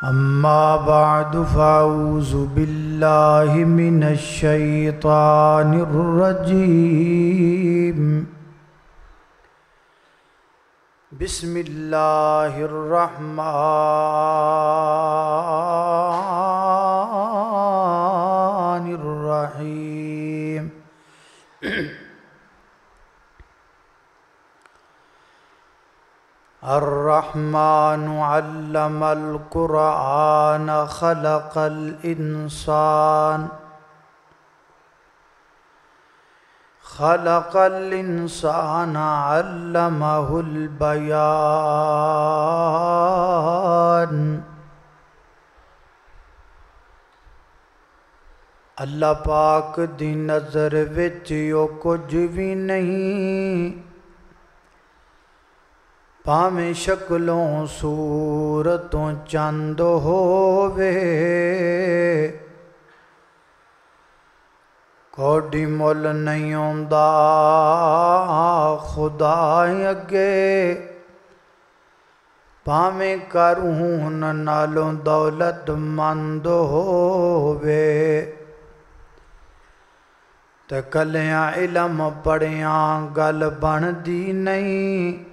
أما بعد فأعوذ بالله من الشيطان الرجيم بسم الله الرحمن الرحيم الرحمن علم القرآن خلق الإنسان علمه البيان اللہ پاک دی نظر وچ او کچھ بھی نہیں پاویں شکلوں صورتوں چند ہووے کوڈی مول نہیں ہوندا خدا اگے پاویں کرون نالوں دولت مند ہووے تے کلیاں علم پڑھیاں گل بندی نہیں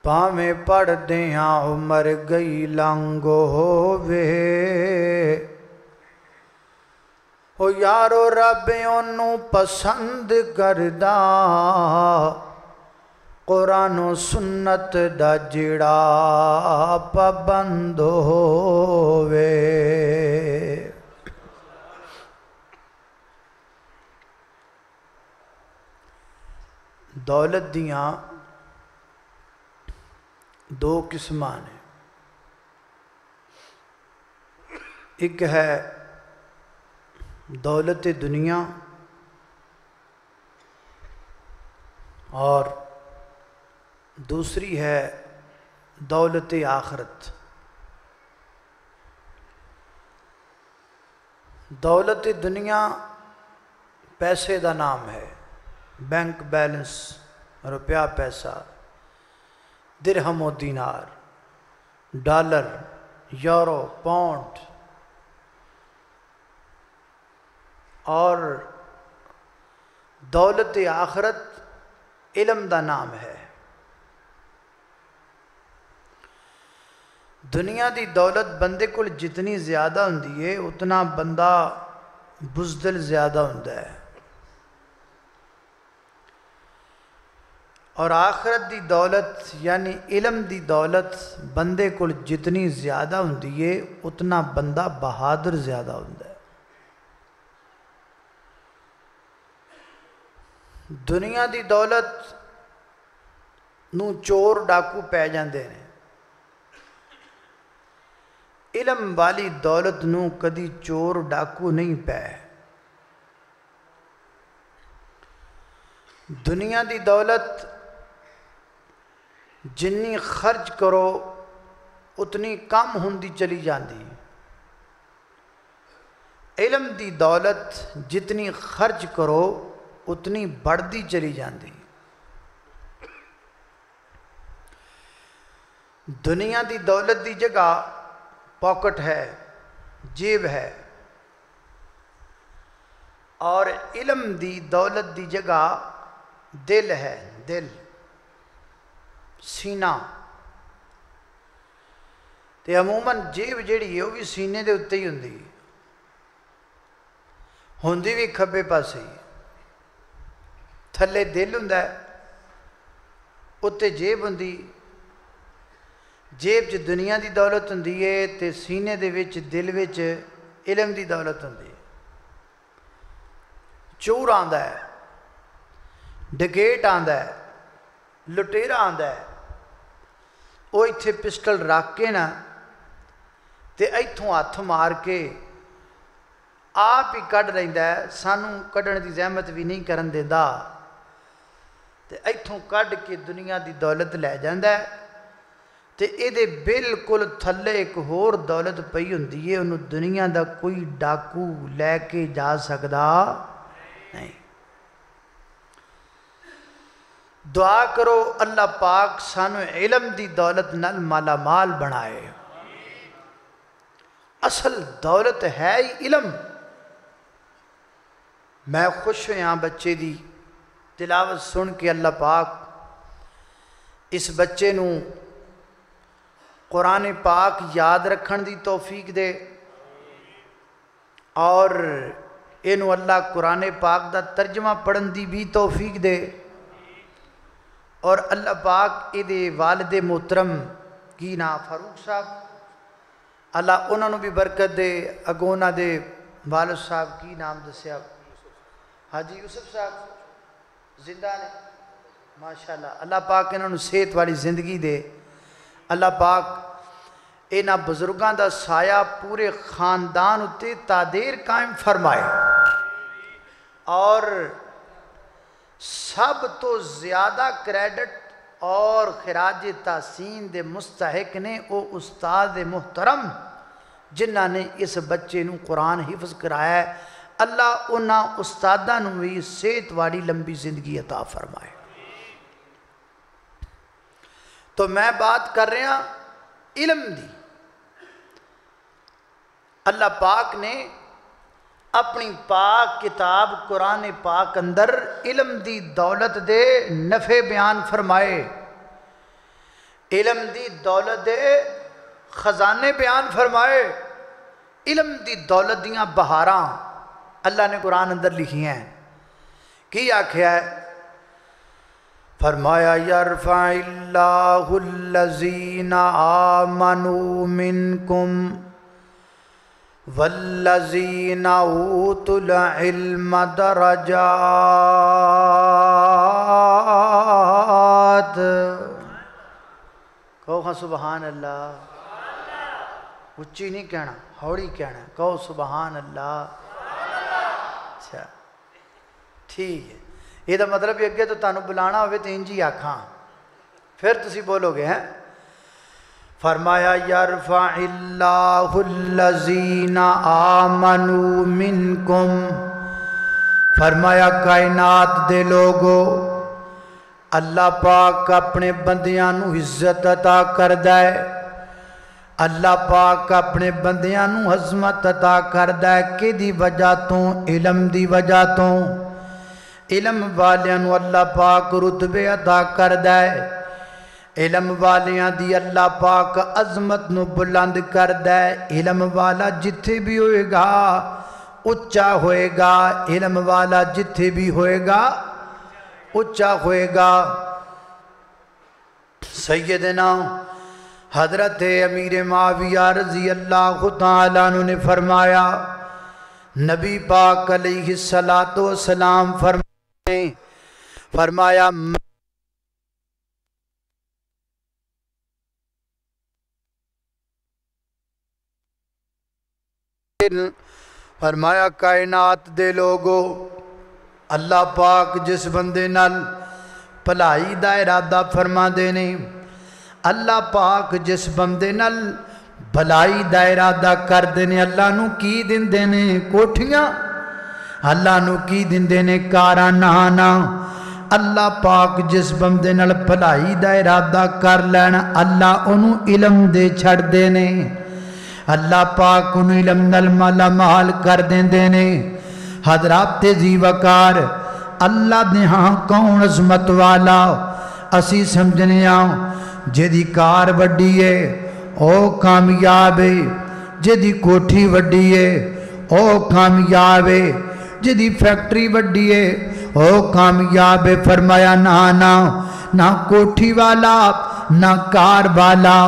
پاویں پڑھ دیاں عمر گئی لنگ ہووے او یارو رب اونوں پسند کردا قرآن و سنت دا جڑا پابند ہووے دولت دیاں دو قسمان ہیں ایک ہے دولت دنیا اور دوسری ہے دولت آخرت دولت دنیا پیسے دا نام ہے بینک بیلنس روپیہ پیسہ درہم و دینار ڈالر یورو پاؤنڈ اور دولت آخرت علم دا نام ہے دنیا دی دولت بندے کو جتنی زیادہ ہوندی ہے اتنا بندہ بزدل زیادہ ہوندا ہے اور آخرت دی دولت یعنی علم دی دولت بندے کو جتنی زیادہ ہوندی ہے اتنا بندہ بہادر زیادہ ہوندا ہے دنیا دی دولت نو چور ڈاکو پہ جاندے نے علم والی دولت نو کدی چور ڈاکو نہیں پہ دنیا دی دولت جنی خرچ کرو اتنی کم ہوندی چلی جاندی علم دی دولت جتنی خرچ کرو اتنی بڑھتی چلی جاندی دنیا دی دولت دی جگہ پاکٹ ہے جیب ہے اور علم دی دولت دی جگہ دل ہے دل سینہ تے عموماً جیب جیڑی ہے وہ بھی سینے دے اتے ہی ہوندی بھی کھبے پاسے ہی تھلے دل ہوندا ہے اتے جیب ہوندی جیب چ دنیا دی دولت ہوندی ہے تے سینے دے وچ دل وچ علم دی دولت ہوندی ہے چور آندا ہے ڈکیٹ آندا ہے لٹیرا آندا ہے وہ ایتھے پسٹل رکھ کے نا تے ایتھوں ہاتھ مار کے آپ ہی کڈ لیندا ہے سانوں کڈن دی زحمت بھی نہیں کرن دیندا تے ایتھوں کڈ کے دنیا دی دولت لے جاندا ہے تے اے دے بالکل تھلے ایک ہور دولت پئی ہوندی ہے انہوں دنیا دا کوئی ڈاکو لے کے جا سکدا نہیں دعا کرو اللہ پاک سانو علم دی دولت نال مالا مال بنائے اصل دولت ہے ہی علم۔ میں خوش ہویا بچے دی تلاوت سن کے، اللہ پاک اس بچے نو قرآن پاک یاد رکھن دی توفیق دے، اور اینو اللہ قرآن پاک دا ترجمہ پڑھن دی بھی توفیق دے، اور اللہ پاک اے دے والد محترم کی نا فاروق صاحب، اللہ انہوں نے بھی برکت دے، اگونا دے والد صاحب کی نام دسیا، حاجی یوسف صاحب زندہ نے ماشاءاللہ، اللہ پاک انہوں نے صحت والی زندگی دے، اللہ پاک اینا بزرگاں دا سایہ پورے خاندان اتے تادیر قائم فرمائے، اور سب تو زیادہ کریڈٹ اور خراج تحسین دے مستحق نے او استاد محترم جنہ نے اس بچے نو قرآن حفظ کرایا ہے، اللہ انہاں استادہ نو بھی صحت والی لمبی زندگی عطا فرمائے۔ تو میں بات کر رہا علم دی، اللہ پاک نے اپنی پاک کتاب قرآن پاک اندر علم دی دولت دے نفع بیان فرمائے، علم دی دولت دے خزانے بیان فرمائے، علم دی دولت دیاں بہاراں اللہ نے قرآن اندر لکھی ہیں۔ کی آکھیا ہے؟ فرمایا یرفع اللہ الذین آمنوا منکم والذین اوتوا العلم درجات۔ کہو ہاں سبحان اللہ، اچھی نہیں کہنا، ہوڑی کہنا، کہو سبحان اللہ۔ اچھا ٹھیک ہے، یہ تو مطلب یہ کہ تو تانوں بلانا ہوئے تو انجی آکھاں، پھر تسی بولو گے ہیں۔ فرمایا یرفع اللہ الذین آمنوا منکم، فرمایا کائنات دے لوگو اللہ پاک اپنے بندیاں نو عزت عطا کردہ ہے، اللہ پاک اپنے بندیاں نو عظمت عطا کردہ ہے کہ دی وجہ تو علم دی وجہ تو، علم والیاں نو اللہ پاک رتبے عطا کردہ ہے، علم والیاں دی اللہ پاک عظمت نو بلند کردہ ہے، علم والا جتھے بھی ہوئے گا اچھا ہوئے گا، علم والا جتھے بھی ہوئے گا اچھا ہوئے گا۔ سیدنا حضرت امیر معاویہ رضی اللہ تعالیٰ عنہ نے فرمایا، نبی پاک علیہ السلام فرمایا فرمایا کائنات دے لوگو اللہ پاک جس بندے نال بھلائی دا ارادہ فرما دینے، اللہ پاک جس بندے نال بھلائی دا ارادہ کر دینے، اللہ نو کی دن دینے کوٹھیاں، اللہ نو کی دن دینے کارا نہانا، اللہ پاک جس بندے نال بھلائی دا ارادہ کر لینا اللہ انہوں علم دے چھڑ دینے، اللہ پاک انہوں علم نال مالا مال کر دینے۔ حضرات تیزی وقار اللہ دے ہاں کون عظمت والا اسی سمجھنے آؤں، جیدی کار وڈی ہے او کامیاب ہے، جیدی کوٹھی وڈی ہے او کامیاب ہے، جیدی فیکٹری وڈی ہے او کامیاب ہے۔ فرمایا نہ کوٹھی والا، نہ کار والا،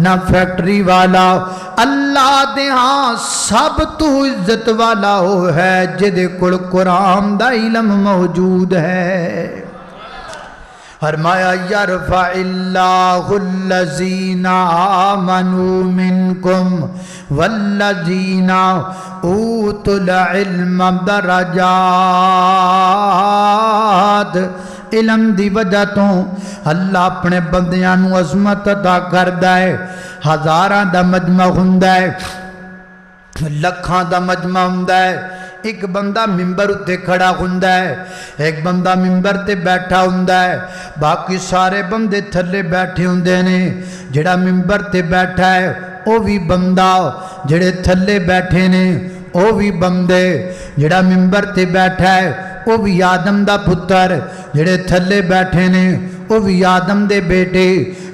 نہ فیکٹری والا، اللہ دے ہاں سب تو عزت والا ہو ہے جدے کل قرآن دا علم موجود ہے۔ فرمایا یرفع اللہ الذین آمنوا منکم والذین اوتوا العلم درجات، علم دی وجہ تو اللہ اپنے بندیاں نو عظمت عطا کردہ ہے، ہزاراں دا مجمع ہوندہ ہے، لکھاں دا مجمع ہوندہ ہے، ایک بندہ ممبر اتے کھڑا ہوندہ ہے، ایک بندہ ممبر تے بیٹھا ہوندہ ہے، باقی سارے بندے تھلے بیٹھے ہوندے نے، جڑا ممبر تے بیٹھا ہے وہ بھی بندہ، جڑے تھلے بیٹھے نے وہ بھی بندے، جڑا ممبر تے بیٹھا ہے وہ بھی آدم دا پتر، جڑے تھلے بیٹھے نے وہ بھی آدم دے بیٹے،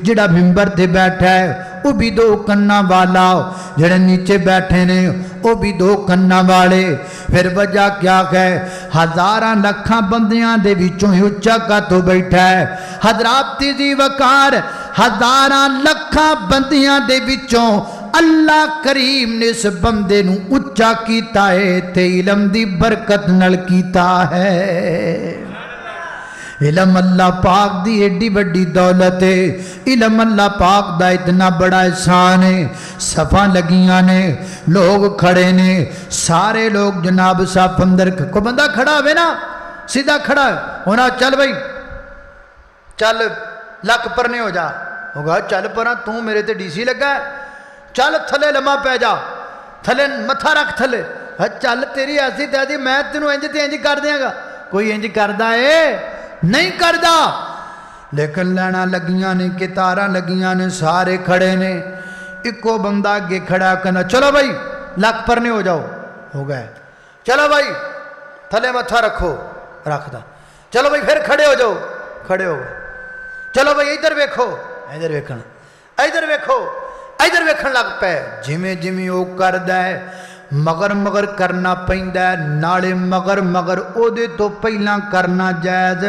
جڑا ممبر تے بیٹھا ہے وہ بھی دو کناں والا، جڑے نیچے بیٹھے نے وہ بھی دو کناں والے۔ پھر وجہ کیا ہے؟ ہزاراں لکھاں بندیاں دے وچوں ہی اچا کا تو بیٹھا ہے۔ حضرات تیزی وقار، ہزاراں لکھاں بندیاں دے وچوں اللہ کریم نے اس بندے نو اچا کیتا ہے تے علم دی برکت نال کیتا ہے۔ علم اللہ پاک دی ایڈی بڑی دولت ہے، علم اللہ پاک دا اتنا بڑا احسان ہے۔ صفاں لگیاں نے، لوگ کھڑے نے، سارے لوگ جناب صاحب اندر کو بندہ کھڑا ہوئے نا، سیدھا کھڑا ہونا، چل بھائی چل لک پرنے ہو جا، ہوگا چل پرا تو میرے تے ڈی سی لگا ہے، چل تھلے لمحہ پہ جا، تھلے متھا رکھ تھلے، چل تیری ایسی تیزی میں تینوں انج تے انج کر دیاں گا، کوئی انج کردہ ہے نہیں کردہ، لیکن لینا لگیاں نے، کتاراں لگیاں نے، سارے کھڑے نے، ایکو بندہ آگے کھڑا کرنا، چلو بھائی لک پرنے ہو جاؤ، ہو گئے، چلو بھائی تھلے متھا رکھو، رکھ دا، چلو بھائی پھر کھڑے ہو جاؤ، کھڑے ہو گئے، چلو بھائی ادھر ویکھو، ادھر ویکھن، ادھر ویکھو، ادھر ویکھن لگ پے، جمیں جمیں او کردہ ہے، مگر مگر کرنا پہندہ ہے، نالے مگر مگر او دے تو پہلا کرنا جائز،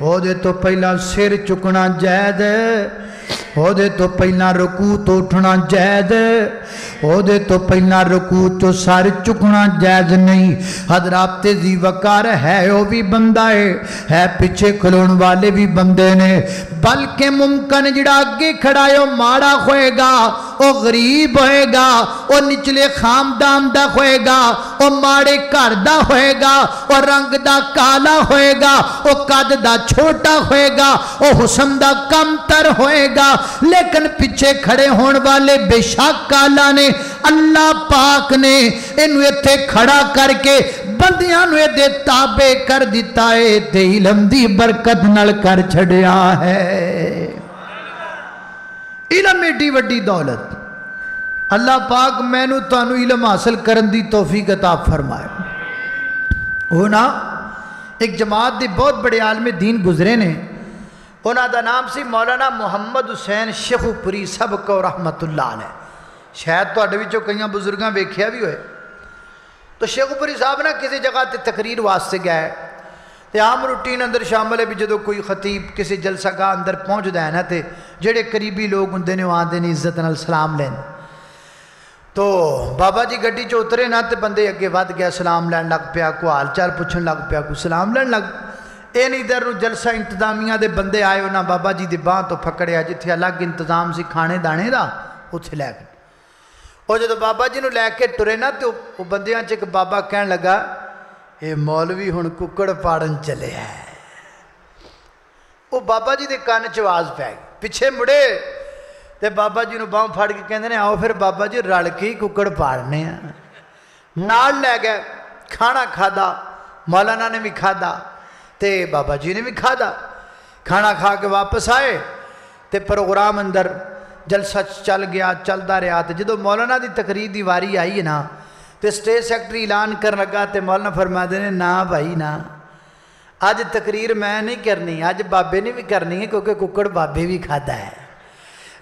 او دے تو پہلا سر چکنا جائز، او دے تو پہلا رکوع تو اٹھنا جائز، او دے تو پہلا رکوع تو سر چکنا جائز نہیں۔ حضرات تیزی وقار ہے او بھی بندہ ہے پیچھے کھلون والے بھی بندے نے، بلکہ ممکن جڑا آگے کھڑا ہے وہ ماڑا ہوئے گا، وہ غریب ہوئے گا، وہ نچلے خاندان دا ہوئے گا، وہ ماڑے گھر دا ہوئے گا، وہ رنگ دا کالا ہوئے گا، وہ قد دا چھوٹا ہوئے گا، وہ حسن دا کم تر ہوئے گا، لیکن پیچھے کھڑے ہون والے بے شک کالا نے اللہ پاک نے انہوں اتھے کھڑا کر کے بندیاں نوے دے تابع کر دیتا ہے تے علم دی برکت نل کر چھڑیا ہے۔ علم ایڈی وڈی دولت، اللہ پاک میں نو تانو علم حاصل کرن دی توفیق عطا فرمائے۔ ہونا ایک جماعت دی بہت بڑے عالم دین گزرے نے، انہاں دا نام سی مولانا محمد حسین شیخو پوری سب کو رحمت اللہ علیہ، شاید تو اڈے وچوں کئیاں بزرگاں ویکھیا بھی ہوئے۔ تو شیخو پوری صاحب نا کسی جگہ تے تقریر واسطے گئے تے عام روٹین اندر شامل ہے بھی جدو کوئی خطیب کسی جلسہ گاہ اندر پہنچ دا ہے نا تے جڑے قریبی لوگ ہوندے نے وہاں دے نے عزت نال سلام لین، تو بابا جی گڈی چ اترے نا تے بندے اگے ود گیا، سلام لین لگ پیا، کو حال چال پوچھن لگ پیا، کو سلام لین لگ، این ادھر جلسہ انتظامیہ دے بندے آئے انہاں بابا جی دی باں تو پھکڑیا جتھے الگ انتظام سی کھانے دانے دا اتھے لے گئے۔ اور جدو بابا جی نو لے کے ٹرے نا تو وہ بندیاں چ ایک بابا کہن لگا اے مولوی ہن ککڑ پاڑن چلے ہے۔ وہ بابا جی دے کان چ آواز پے گئی، پیچھے مڑے تے بابا جی نو باں پھاڑ کے کہندے نے آؤ پھر بابا جی رل کے ہی ککڑ پاڑنے ہیں، نال لے گئے، کھانا کھادا، مولانا نے بھی کھادا تے بابا جی نے بھی کھادا، کھانا کھا کے واپس آئے تے پروگرام اندر جلسہ چل گیا، چلدا رہا تے جدو مولانا دی تقریر دی واری آئی ہے نا تے سٹیج سیکٹری اعلان کرن لگا تے مولانا فرما دے نے نا بھائی نا، آج تقریر میں نہیں کرنی، آج بابے نے بھی کرنی ہے کیونکہ ککڑ بابے بھی کھاتا ہے،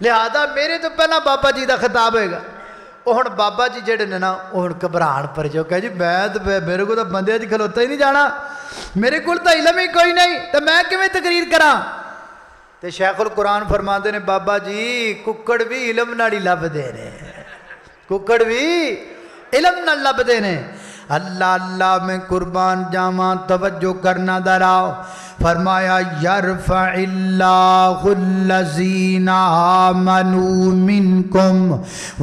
لہذا میرے تو پہلا بابا جی دا خطاب ہوئے گا۔ وہ ہن بابا جی جڑے نے نا وہ ہن گھبران پر جو کہ جی میرے کو تو بندے دی کھلوتا ہی نہیں جانا، میرے کو تو علم ہی کوئی نہیں تو میں کیویں تقریر کراں؟ تے شیخ القرآن فرماندے نے بابا جی ککڑ بھی علم نال ہی لب دے نے، ککڑ بھی علم نال لب دے نے۔ اللہ اللہ میں قربان جاواں توجہ کرنا دراؤ، فرمایا یرفع اللہ الذین آمنوا منکم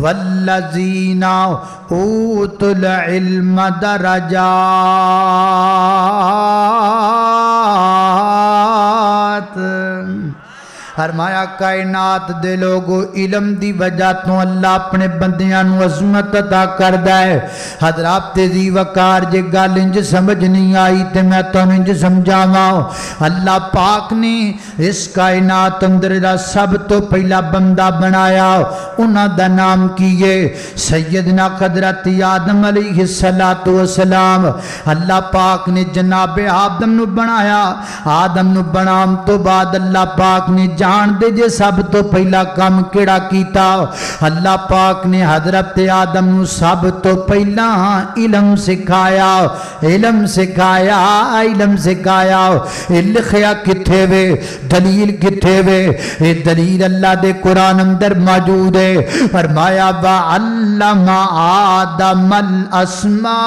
والذین اوتوا العلم درجات۔ فرمایا کائنات دے لوگو علم دی وجہ تو اللہ اپنے بندیاں نو عظمت عطا کردا ہے حضرات دی وقار جے گل انج سمجھ نہیں آئی تے میں تو انج سمجھاواں اللہ پاک نے اس کائنات اندر دا سب تو پہلا بندہ بنایا انہاں دا نام کیے سیدنا حضرت آدم علیہ السلام اللہ پاک نے جناب آدم نو بنایا آدم نو بنام تو بعد اللہ پاک نے جان دے جے سب تو پہلا کام کیڑا کیتا اللہ پاک نے حضرت آدم نو سب تو پہلا علم سکھایا علم سکھایا علم سکھایا لکھیا کتھے وے دلیل کتھے وے اے دلیل اللہ دے قرآن اندر موجود ہے فرمایا وَعَلَّمَ آدم الاسماء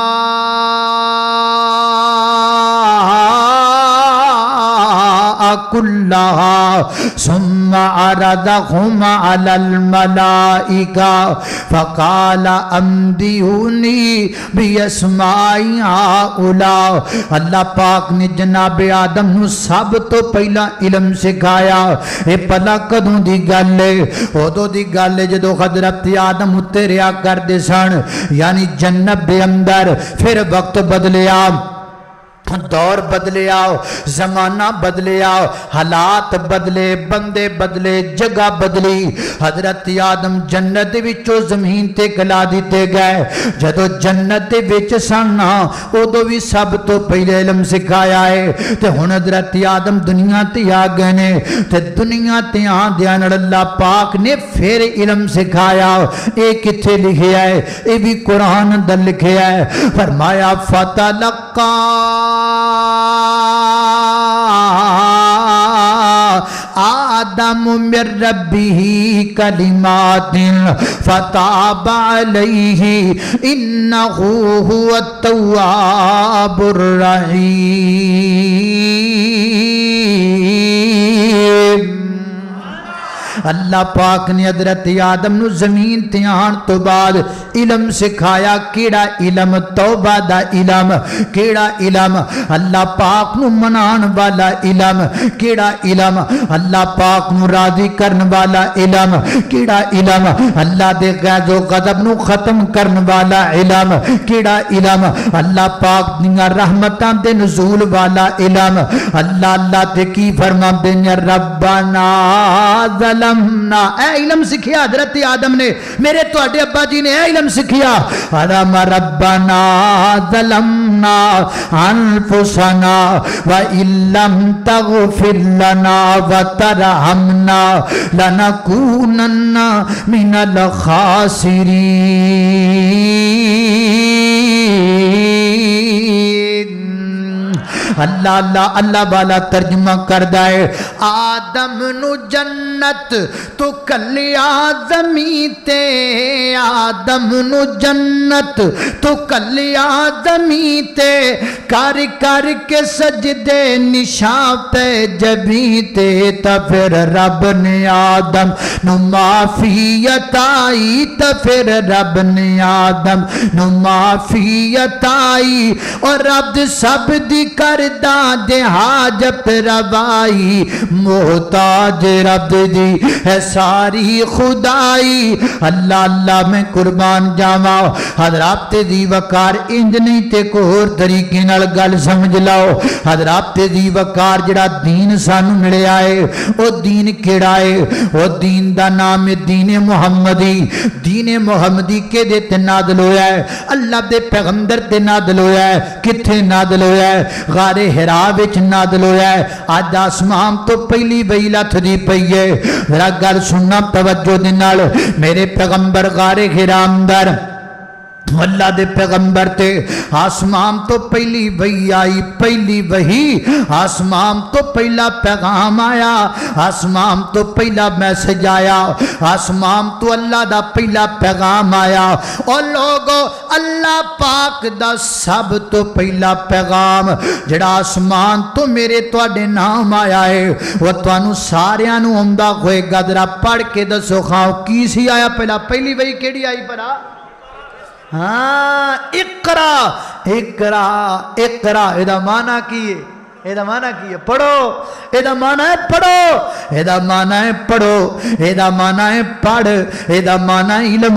كلها ثم عرضهم على الملائكة فقال أنبئوني بأسماء هؤلاء اللہ پاک نے جناب آدم نو سب تو پہلا علم سکھایا اے پلا کدوں دی گل ہے ادوں دی گل ہے جدوں حضرت آدم اتریا کردے سن یعنی جنت دے اندر پھر وقت بدلیا دور بدلے آؤ زمانہ بدلے آؤ حالات بدلے بندے بدلے جگہ بدلی حضرت آدم جنت وچوں زمین تے گلا دیتے گئے جدو جنت وچ سن ادو بھی سب تو پہلے علم سکھایا ہے تے ہن حضرت آدم دنیا تے آ گئے نے تے دنیا تے آندیاں نال اللہ پاک نے پھر علم سکھایا اے کتھے لکھیا ہے اے بھی قرآن اندر لکھیا ہے فرمایا فتلقا آدم من ربه کلمات فتاب علیہ انہ هو التواب الرحیم اللہ پاک نے حضرت آدم نو زمین تے آن تو بعد علم سکھایا کیڑا علم توبہ دا علم کیڑا علم اللہ پاک نو منان والا علم کیڑا علم اللہ پاک نو راضی کرن والا علم کیڑا علم اللہ دے غیظ و غضب نو ختم کرن والا علم کیڑا علم اللہ پاک دیاں رحمتاں دے نزول والا علم اللہ تے کی فرماندے نے ربنا ظلمنا اے علم سکھیا حضرت آدم نے میرے تواڈے ابا جی نے اے علم سکھیا علم ربنا ظلمنا انفسنا وَإِن لَّمْ تَغْفِرْ لَنَا وَتَرْحَمْنَا لَنَكُونَنَّ مِنَ الْخَاسِرِينَ اللہ والا ترجمہ کردہ ہے آدم نو جنت تو کلیا زمین تے آدم نو جنت تو کلیا زمین تے کر کر کے سجدے نشان تے جبی تے تا پھر رب نے آدم نو معافیت آئی تا پھر رب نے آدم نو معافیت آئی اور رب سب دی کردہ دے حاجت روائی محتاج رب دی ہے ساری خدائی اللہ میں قربان جاواں حضرات دی وقار انج نہیں تے کوئی طریقے نال گل سمجھ لاؤ حضرات دی وقار جڑا دین سانو ملے آئے او دین کیڑا ہے او دین دا نام ہے دین محمدی کے دے تے نازل ہویا ہے اللہ دے پیغمبر تے نازل ہویا ہے کتھے نازل ہویا ہے غار ہرا وچ نازل ہویا ہے آج آسمان تو پہلی وہی لتھ دی پئی ہے ذرا گل سننا توجہ دے نال میرے پیغمبر غار ہرا اندر اللہ دے پیغمبر تے آسمان تو پہلی وحی آئی پہلی وحی آسمان تو پہلا پیغام آیا آسمان تو پہلا میسج آیا آسمان تو اللہ دا پہلا پیغام آیا اور لوگو اللہ پاک دا سب تو پہلا پیغام جڑا آسمان تو میرے توڑے نام آیا ہے وہ توانو ساریانو عمدہ ہوئے گا ذرا پڑھ کے دسو خواہو کیسی آیا پہلی وحی کیڑی آئی پڑھا ہاں اقرا اقرا اقرا ادا معنی کیے ਇਹਦਾ ਮਾਨਾ ਕੀ ਹੈ? ਪੜੋ। ਇਹਦਾ ਮਾਨਾ ਹੈ ਪੜੋ। ਇਹਦਾ ਮਾਨਾ ਹੈ ਪੜੋ। ਇਹਦਾ ਮਾਨਾ ਹੈ ਪੜ। ਇਹਦਾ ਮਾਨਾ ਹੈ ਇਲਮ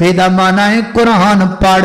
ਇਹਦਾ ਮਾਨਾ ਹੈ ਕੁਰਾਨ ਪੜ।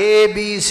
ABC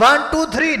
1 2 3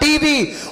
TV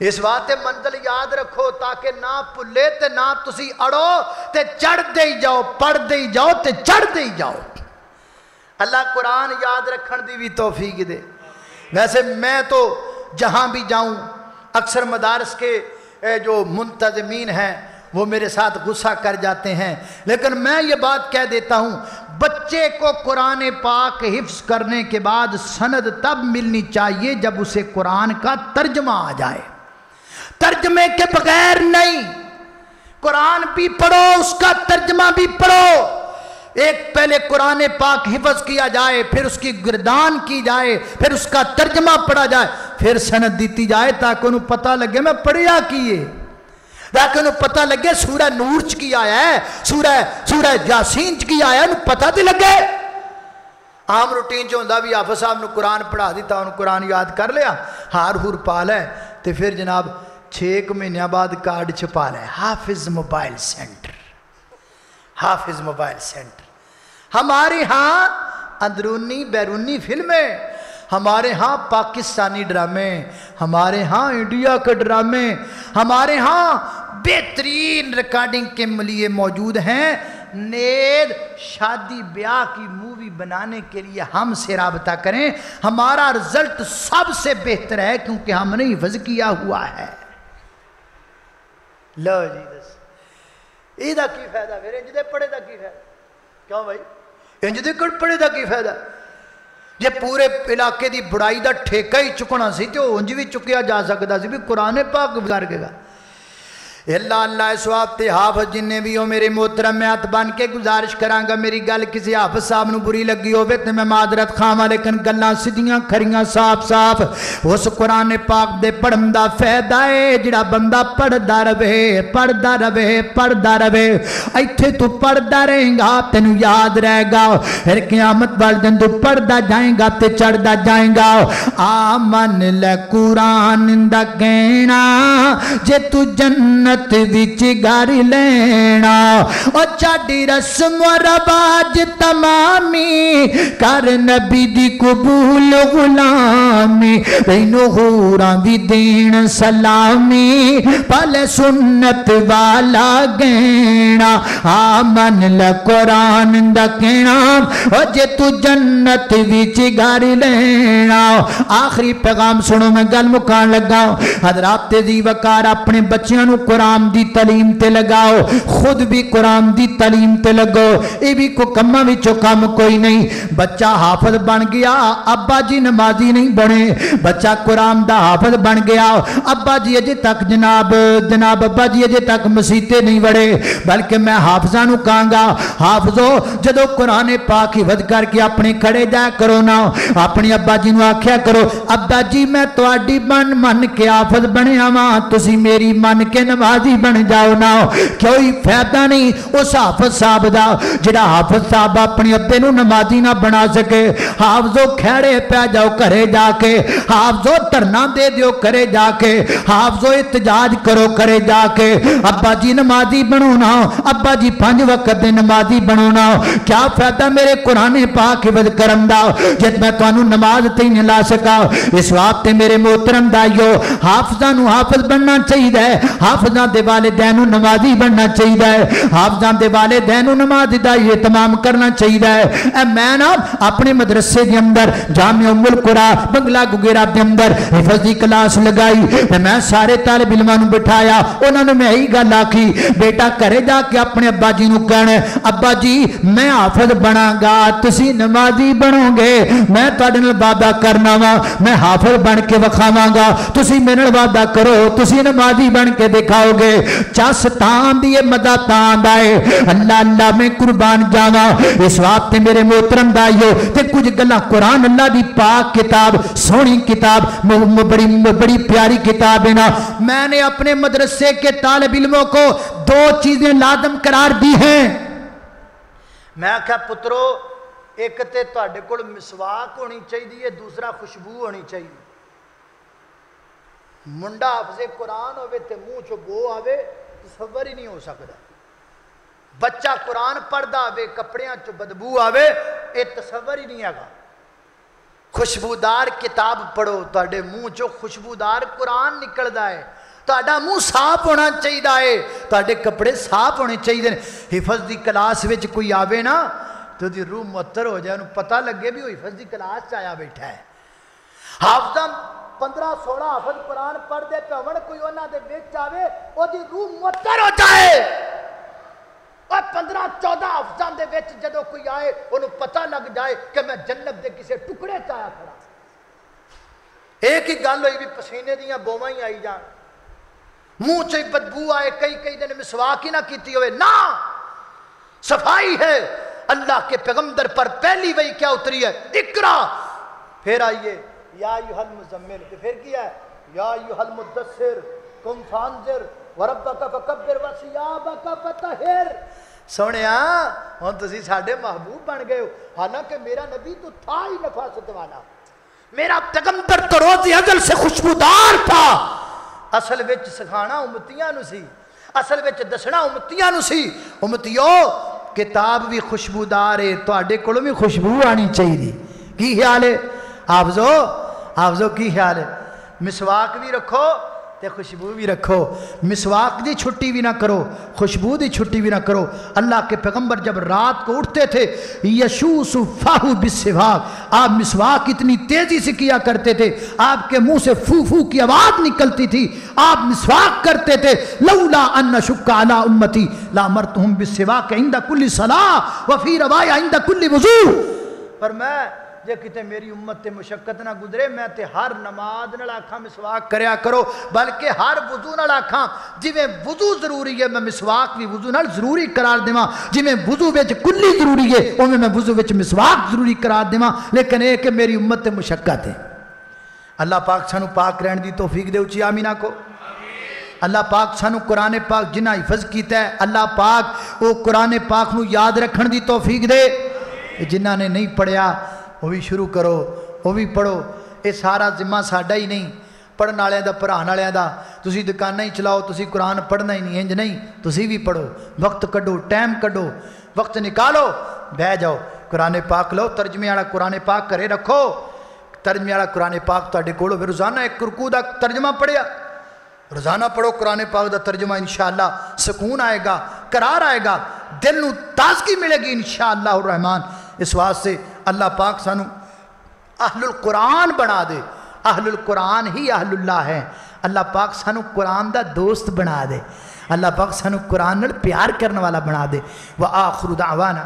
اس واسطے منزل یاد رکھو تاکہ نہ بھلے تے نہ تسی اڑو تے چڑھ دے جاؤ، پڑھ دے جاؤ تے چڑھ دے جاؤ۔ اللہ قرآن یاد رکھن دی بھی توفیق دے۔ ویسے میں تو جہاں بھی جاؤں اکثر مدارس کے جو منتظمین ہیں وہ میرے ساتھ غصہ کر جاتے ہیں، لیکن میں یہ بات کہہ دیتا ہوں، بچے کو قرآن پاک حفظ کرنے کے بعد سند تب ملنی چاہیے جب اسے قرآن کا ترجمہ آ جائے، ترجمے کے بغیر نہیں۔ قرآن بھی پڑھو، اس کا ترجمہ بھی پڑھو۔ ایک پہلے قرآن پاک حفظ کیا جائے، پھر اس کی گردان کی جائے، پھر اس کا ترجمہ پڑھا جائے، پھر سند دیتی جائے تاکہ انہوں پتہ لگے میں پڑھیا کیے، تاکہ انہوں پتہ لگے سورہ نور چ کی آیا ہے، سورہ یاسین چ کی آیا ہے، انہوں پتہ تے لگے۔ عام روٹین جو ہوندہ بھی حافظ صاحب نے قرآن پڑھا دیتا، انہوں قرآن یاد کر لیا، ہار ہور پال ہے، تو پھر جناب 6 مہینے بعد کارڈ چھپا لے، حافظ موبائل سینٹر، حافظ موبائل سینٹر۔ ہمارے ہاں اندرونی بیرونی فلمیں، ہمارے ہاں پاکستانی ڈرامے، ہمارے ہاں انڈیا کے ڈرامے، ہمارے ہاں بہترین ریکارڈنگ کے لیے موجود ہیں۔ نیز شادی بیاہ کی مووی بنانے کے لیے ہم سے رابطہ کریں، ہمارا رزلٹ سب سے بہتر ہے کیونکہ ہم نے حفظ کیا ہوا ہے۔ لو جی دس یہ دا کی فائدہ میرے انج دے پڑھے دا کی فائدہ؟ کیوں بھائی انج دے پڑھے دا کی فائدہ؟ جے پورے علاقے دی بڑائی دا ٹھیکہ ہی چکنا سی تو انج بھی چکیا جا سکتا سی بھی قرآن پاک گزار کے گا۔ اللہ اللہ اس واسطے حافظ جننے بھی ہو میرے محترم میں ہاتھ بن کے گزارش کرانگا، میری گل کسی حافظ صاحب نو بری لگی ہوئے تو میں معذرت خواہاں، لیکن گلاں سیدھیاں کھریاں صاف صاف اس قرآن پاک دے پڑھن دا فائدہ ہے جڑا بندہ پڑھدا رہے ایتھے تو پڑھدا رہے گا تینوں یاد رہے گا، پھر قیامت والے دن تو پڑھدا جائیں گا تے چڑھدا جائیں گا۔ آمن لے قرآن دا کہنا جے تو جنت وچ گھر لینا، اور چاڑی رسم و رواج تمامی کر نبی دی قبول غلامی، بینو غوراں بھی دین سلامی پالے سنت والا گینا۔ آمن لے قرآن دا کہنا اور جے تو جنت وچ گھر لینا۔ آخری پیغام سنو میں گل مکان لگا، حضرات تیزی وقار اپنے بچیاں نو قرآن دی تعلیم تے لگاؤ، خود بھی قرآن دی تعلیم تے لگو، یہ بھی کو کمہ بھی کام کوئی نہیں۔ بچہ حافظ بن گیا، ابا جی نمازی نہیں بنے، بچہ قرآن دا حافظ بن گیا، ابا جی اجے تک جناب ابا جی اجے تک مسیتے نہیں بڑے، بلکہ میں حافظاں نو کہاں گا حافظو جدو قرآن پاک حفظ کر کے اپنے کھڑے جا کرو نا، اپنی ابا جی نو آکھیا کرو ابا جی میں تواڈی من کے حافظ بنے آواں، تسی میری من کے نمازی بن جاؤ نا۔ کوئی فائدہ نہیں اس حافظ صاحب دا جڑا حافظ صاحب اپنی ابے نو نمازی نہ بنا سکے۔ حافظو کھڑے پہ جاؤ کرے جا کے، حافظو دھرنا دے دیو کرے جا کے، حافظو احتجاج کرو کرے جا کے، ابا جی نمازی بنو نا، ابا جی 5 وقت دے نمازی بنو نا۔ کیا فائدہ میرے قرآن پاک حفظ کرن دا جد میں تانوں نماز تے نہیں لا سکا۔ اس واسطے میرے محترم دائیو حافظاں نو حافظ بننا چاہیے، حافظاں دے والدین نو نمازی بننا چاہیے، حافظاں دے والدین نو نماز دا اہتمام کرنا چاہیے۔ اے میں نا اپنے مدرسے دے اندر جامع ام القرآ بنگلہ گگیرا دے اندر حفظ دی کلاس لگائی، میں سارے طالب علماں نو بٹھایا، انہاں نے میں یہی گل آکھی بیٹا کرے جا کے اپنے ابا جی نو کہنا ابا جی میں حافظ بنا گا تسی نمازی بنو گے، میں تواڈے نال وعدہ کرنا وا میں حافظ بن کے وکھاواں گا، تسی میرے نال وعدہ کرو تسی نمازی بن کے دکھاؤ گے۔ چس تان دی مدہ تان دائے اللہ اللہ میں قربان جاواں۔ اس وقت میرے محترم دائیو تے کچھ گلاں قرآن اللہ دی پاک کتاب سونی کتاب بڑی پیاری کتاب ہے نا، میں نے اپنے مدرسے کے طالب علموں کو 2 چیزیں لازم قرار دی ہیں۔ میں کہا پترو ایک تے تواڈے کول مسواک ہونی چاہیے، دوسرا خوشبو ہونی چاہیے۔ منڈا حافظ قرآن ہوئے تے منہ چو بو آوے تصور ہی نہیں ہو سکتا، بچہ قرآن پڑھدا آوے کپڑیاں چو بدبو آوے اے تصور ہی نہیں آگا۔ خوشبودار کتاب پڑھو، تواڈے منہ چو خوشبودار قرآن نکلدا ہے، تواڈا منہ صاف ہونا چاہیے، تواڈے کپڑے صاف ہونے چاہیے۔ حفظ دی کلاس وچ کوئی آوے نا تو دی روح معطر ہو جائے، انہوں پتہ لگے بھی وہ حفظ دی کلاس چ آیا بیٹھا ہے۔ حافظہ 15-16 حافظ قرآن پڑھ دے پہ ہون، کوئی انہاں دے وچ آوے او دی روح معطر ہو جائے۔ اور 15-14 حافظاں دے وچ جدوں کوئی آئے انہوں پتہ لگ جائے کہ میں جنت دے کسے ٹکڑے چ آیا کھڑا۔ ایک ہی گل ہوئی بھی پسینے دیاں بوواں ہی آئی جان، منہ چ بدبو آئے، کئی دن مسواک ہی نہ کیتی ہوئے، نہ صفائی ہے۔ اللہ کے پیغمبر پر پہلی وحی کیا اتری ہے؟ اقرا، پھر آئیے یا ایھا المزمل، پھر کیا ہے یا ایھا المدثر قم فانذر وربک فکبر وثیابک فطہر۔ سونیا ہن تسی ساڈے محبوب بن گئے ہو، حالانکہ میرا نبی تو تھا ہی نفاست والا، میرا پیغمبر تو روز ازل سے خوشبودار تھا۔ اصل وچ سکھانا امتیاں نو سی، اصل وچ دسنا امتیاں نو سی، امتیو کتاب بھی خوشبودار ہے، تواڈے کولوں بھی خوشبو آنی چاہیے۔ کی خیال ہے حافظو کی خیال ہے؟ مسواک بھی رکھو تے خوشبو بھی رکھو، مسواک دی چھٹی بھی نہ کرو، خوشبو دی چھٹی بھی نہ کرو۔ اللہ کے پیغمبر جب رات کو اٹھتے تھے یشوس فاہو بالسواک، آپ مسواک اتنی تیزی سے کیا کرتے تھے، آپ کے منہ سے فو فو کی آواز نکلتی تھی، آپ مسواک کرتے تھے۔ لولا ان اشق علی امتی لامرتہم بالسواک عند کل صلاۃ وفی روایہ عند کل وضوء۔ پر میں جے کتے میری امت تے مشقت نہ گزرے، میں تے ہر نماز نال آکھاں مسواک کریا کرو، بلکہ ہر وضو نال آکھاں جویں وضو ضروری ہے میں مسواک بھی وضو نال ضروری قرار دیواں، جویں وضو وچ کلی ضروری ہے اوویں میں وضو وچ مسواک ضروری قرار دیواں، لیکن اے کہ میری امت تے مشقت ہے۔ اللہ پاک سانو پاک رہن دی توفیق دے، اچھی آمین آکھو۔ اللہ پاک سانو قرآن پاک جنہ حفظ کیتا ہے، اللہ پاک وہ قرآن پاک نو یاد رکھن دی توفیق دے۔ جنہ نے نہیں پڑھیا وہ بھی شروع کرو، وہ بھی پڑھو۔ یہ سارا ذمہ ساڈا ہی نہیں، پڑھن والے دا، پڑھان والے دا۔ تسی دکانہ ہی چلاؤ، تسی قرآن پڑھنا ہی نہیں، انج نہیں، تسی بھی پڑھو، وقت کڈو، ٹائم کڈو، وقت نکالو، بہ جاؤ قرآن پاک لو، ترجمے والا قرآن پاک کرے رکھو، ترجمے والا قرآن پاک تواڈے کول ہوے، روزانہ ایک رکوع دا ترجمہ پڑھیا، روزانہ پڑھو قرآن پاک دا ترجمہ، انشاءاللہ سکون آئے گا، قرار آئے گا، دل نو تازگی ملے گی انشاءاللہ الرحمن۔ اس واسطے اللہ پاک سانو اہل القرآن بنا دے، اہل القرآن ہی اہل اللہ ہے۔ اللہ پاک سانو قرآن دا دوست بنا دے، اللہ پاک سانو قرآن نال پیار کرنے والا بنا دے۔ وآخر دعوانا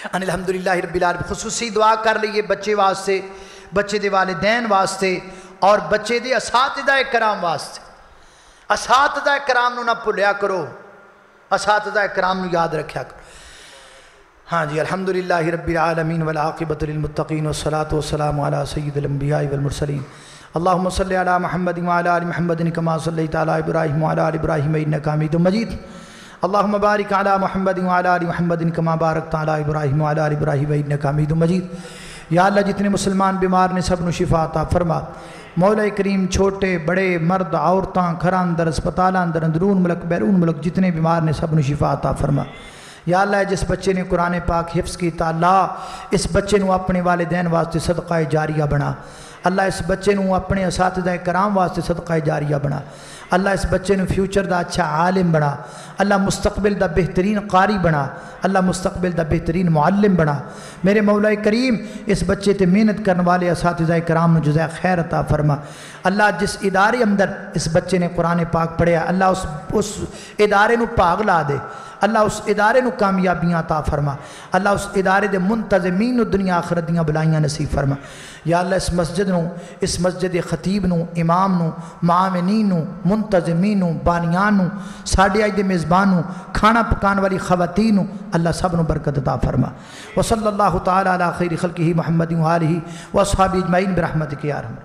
ان الحمدللہ رب العالمین۔ خصوصی دعا کر لئیے بچے واسطے، بچے دے والدین واسطے، اور بچے دے اساتذہ کرام واسطے۔ اساتذہ کرام نو نہ بھولیا کرو، اساتذہ کرام نو یاد رکھیا کرو۔ ہاں جی، الحمدللہ رب العالمین والعاقبۃ للمتقین والصلاۃ والسلام علی سید الانبیاء والمرسلین۔ اللہم صلی علی محمد وعلی آل محمد کما صلیت علی ابراہیم وعلی آل ابراہیم انک حمید مجید۔ اللہم بارک علی محمد وعلی آل محمد کما بارکت علی ابراہیم وعلی آل ابراہیم انک حمید مجید۔ یا اللہ جتنے مسلمان بیمار نے سب نو شفا عطا فرما۔ مولا کریم چھوٹے بڑے مرد عورتاں گھراں اندر اسپتالاں اندر اندرون ملک بیرون ملک جتنے بیمار نے سب نو شفا عطا فرما۔ یا اللہ جس بچے نے قرآن پاک حفظ کیتا، اللہ اس بچے نو اپنے والدین واسطے صدقہ جاریہ بنا، اللہ اس بچے نو اپنے اساتذہ کرام واسطے صدقہ جاریہ بنا، اللہ اس بچے نو فیوچر دا اچھا عالم بنا، اللہ مستقبل دا بہترین قاری بنا، اللہ مستقبل دا بہترین معلم بنا۔ میرے مولا کریم اس بچے تے محنت کرنے والے اساتذہ کرام نو جزائے خیر عطا فرما۔ اللہ جس ادارے اندر اس بچے نے قرآن پاک پڑھیا، اللہ اس ادارے نو پاگ لا دے، اللہ اس ادارے نو کامیابیاں عطا فرما، اللہ اس ادارے دے منتظمین نو دنیا آخرت دیاں بلائیاں نصیب فرما۔ یا اللہ اس مسجد نو، اس مسجد خطیب نو، امام نو، معاونین نو، منتظمین نو، بانیان نو، ساڈے اج دے میزبان نو، کھانا پکان والی خواتین نو، اللہ سب نو برکت عطا فرما۔ وصلی اللہ تعالی علی خیر خلقہ محمد و آلہ و اصحابہ اجمعین برحمتک یا ارحم۔